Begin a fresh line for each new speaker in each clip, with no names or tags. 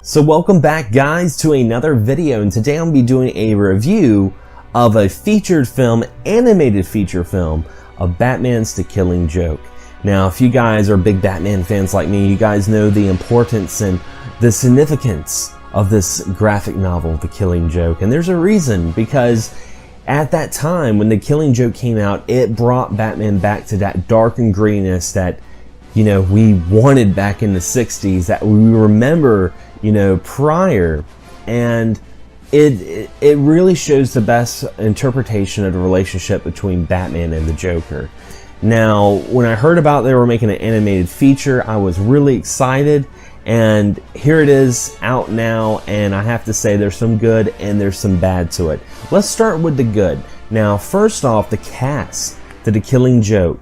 So welcome back, guys, to another video, and today I'm going to be doing a review of a featured film, animated feature film, of Batman's The Killing Joke. Now, if you guys are big Batman fans like me, you guys know the importance and the significance of this graphic novel, The Killing Joke. And there's a reason, because at that time, when The Killing Joke came out, it brought Batman back to that dark and grittiness that, you know, we wanted back in the 60s, that we remember, you know, prior. And it really shows the best interpretation of the relationship between Batman and the Joker. Now, when I heard about they were making an animated feature, I was really excited, and here it is out now, and I have to say there's some good and there's some bad to it. Let's start with the good. Now, first off, the cast to The Killing Joke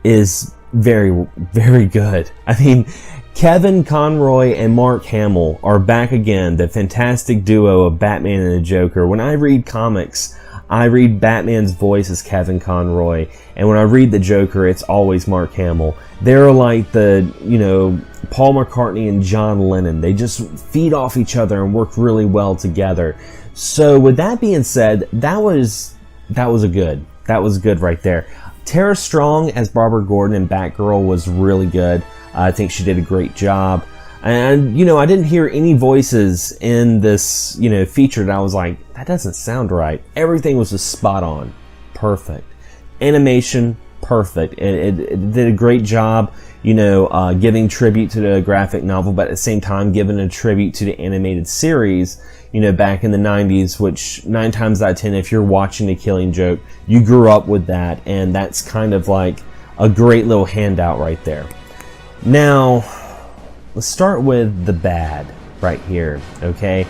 is very, very good. I mean, Kevin Conroy and Mark Hamill are back again, the fantastic duo of Batman and the Joker. When I read comics, I read Batman's voice as Kevin Conroy, and when I read the Joker, it's always Mark Hamill. They're like the, you know, Paul McCartney and John Lennon. They just feed off each other and work really well together. So with that being said, that was good right there. Tara Strong as Barbara Gordon and Batgirl was really good. I think she did a great job. And, you know, I didn't hear any voices in this, you know, feature that I was like, that doesn't sound right. Everything was just spot on. Perfect. Animation, perfect. It did a great job, you know, giving tribute to the graphic novel, but at the same time giving a tribute to the animated series, you know, back in the 90s, which 9 times out of 10, if you're watching The Killing Joke, you grew up with that, and that's kind of like a great little handout right there. Now, let's start with the bad right here, okay?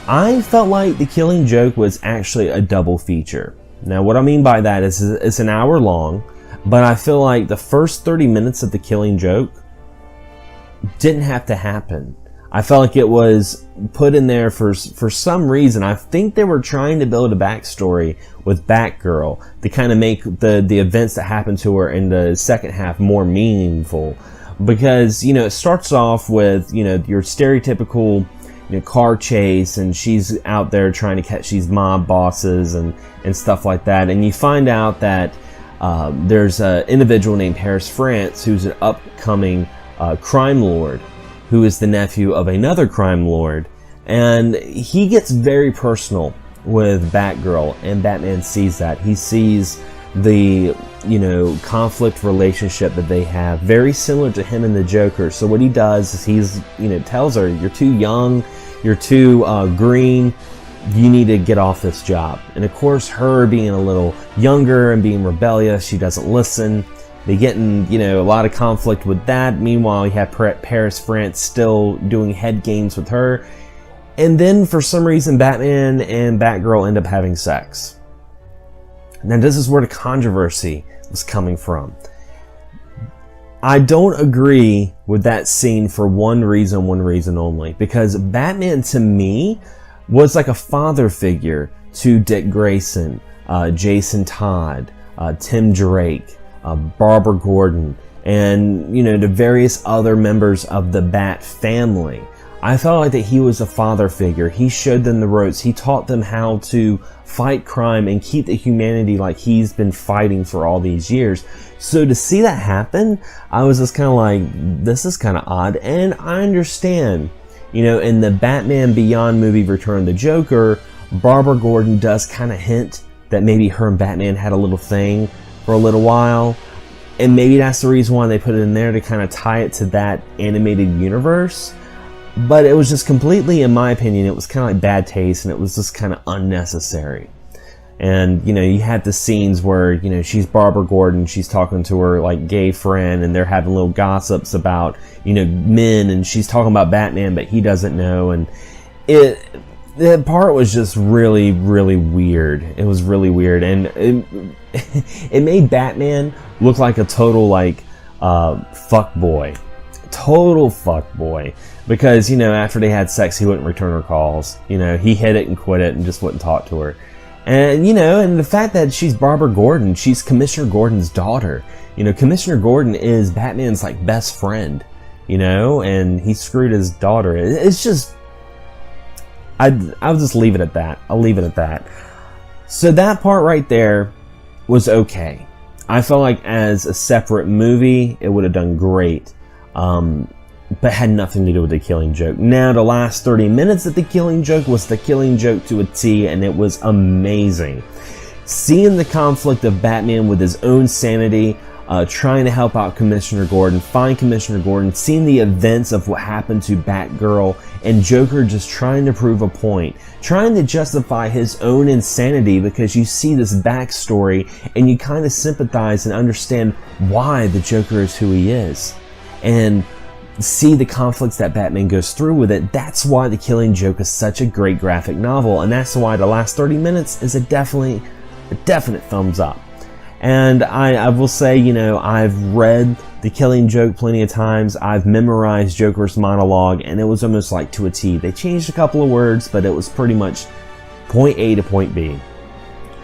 I felt like The Killing Joke was actually a double feature. Now, what I mean by that is it's an hour long, but I feel like the first 30 minutes of The Killing Joke didn't have to happen. I felt like it was put in there for some reason. I think they were trying to build a backstory with Batgirl to kind of make the events that happened to her in the second half more meaningful. Because, you know, it starts off with, you know, your stereotypical, you know, car chase, and she's out there trying to catch these mob bosses and stuff like that. And you find out that there's an individual named Paris France who's an upcoming crime lord, who is the nephew of another crime lord. And he gets very personal with Batgirl, and Batman sees that. He sees the, you know, conflict relationship that they have, very similar to him and the Joker. So what he does is he's, you know, tells her, you're too young, you're too green, you need to get off this job. And of course, her being a little younger and being rebellious, she doesn't listen. They get in, you know, a lot of conflict with that. Meanwhile, you have Paris France still doing head games with her. And then for some reason, Batman and Batgirl end up having sex. Now, this is where the controversy was coming from. I don't agree with that scene for one reason only. Because Batman, to me, was like a father figure to Dick Grayson, Jason Todd, Tim Drake, Barbara Gordon, and, you know, the various other members of the Bat family. I felt like that he was a father figure. He showed them the ropes. He taught them how to fight crime and keep the humanity like he's been fighting for all these years. So to see that happen, I was just kind of like, this is kind of odd. And I understand, you know, in the Batman Beyond movie, Return of the Joker, Barbara Gordon does kind of hint that maybe her and Batman had a little thing for a little while. And maybe that's the reason why they put it in there, to kind of tie it to that animated universe. But it was just completely, in my opinion, it was kind of like bad taste, and it was just kind of unnecessary. And, you know, you had the scenes where, you know, she's Barbara Gordon, she's talking to her, like, gay friend, and they're having little gossips about, you know, men, and she's talking about Batman, but he doesn't know. And that part was just really, really weird. It was really weird. And it made Batman look like a total, like, fuckboy. Total fuckboy. Because, you know, after they had sex, he wouldn't return her calls. You know, he hit it and quit it and just wouldn't talk to her. And, you know, and the fact that she's Barbara Gordon, she's Commissioner Gordon's daughter. You know, Commissioner Gordon is Batman's, like, best friend, you know, and he screwed his daughter. It's just I'll just leave it at that. I'll leave it at that. So that part right there was okay. I felt like as a separate movie, it would have done great, but had nothing to do with The Killing Joke. Now, the last 30 minutes of The Killing Joke was The Killing Joke to a T, and it was amazing. Seeing the conflict of Batman with his own sanity, trying to help out Commissioner Gordon, find Commissioner Gordon, seeing the events of what happened to Batgirl, and Joker just trying to prove a point, trying to justify his own insanity, because you see this backstory and you kind of sympathize and understand why the Joker is who he is, and see the conflicts that Batman goes through with it. That's why The Killing Joke is such a great graphic novel, and that's why the last 30 minutes is a definite thumbs up. And I will say, you know, I've read The Killing Joke plenty of times. I've memorized Joker's monologue, and it was almost like to a T. They changed a couple of words, but it was pretty much point A to point B.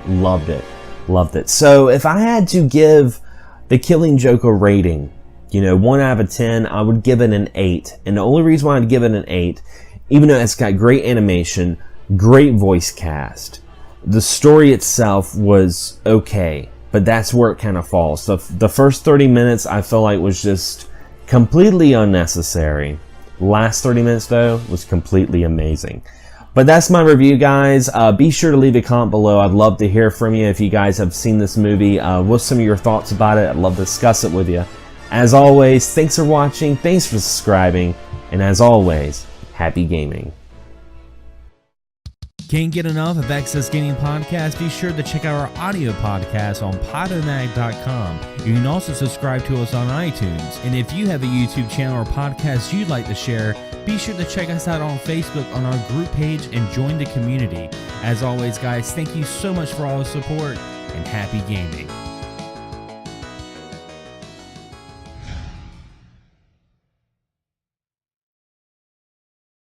Loved it. Loved it. So if I had to give The Killing Joke a rating, you know, 1 out of 10, I would give it an 8. And the only reason why I'd give it an 8, even though it's got great animation, great voice cast, the story itself was okay, but that's where it kind of falls. The first 30 minutes I felt like was just completely unnecessary. Last 30 minutes though was completely amazing. But that's my review, guys. Be sure to leave a comment below. I'd love to hear from you if you guys have seen this movie. What's some of your thoughts about it? I'd love to discuss it with you. As always, thanks for watching, thanks for subscribing, and as always, happy gaming.
Can't get enough of Access Gaming Podcast? Be sure to check out our audio podcast on Podomatic.com. You can also subscribe to us on iTunes. And if you have a YouTube channel or podcast you'd like to share, be sure to check us out on Facebook on our group page and join the community. As always, guys, thank you so much for all the support, and happy gaming.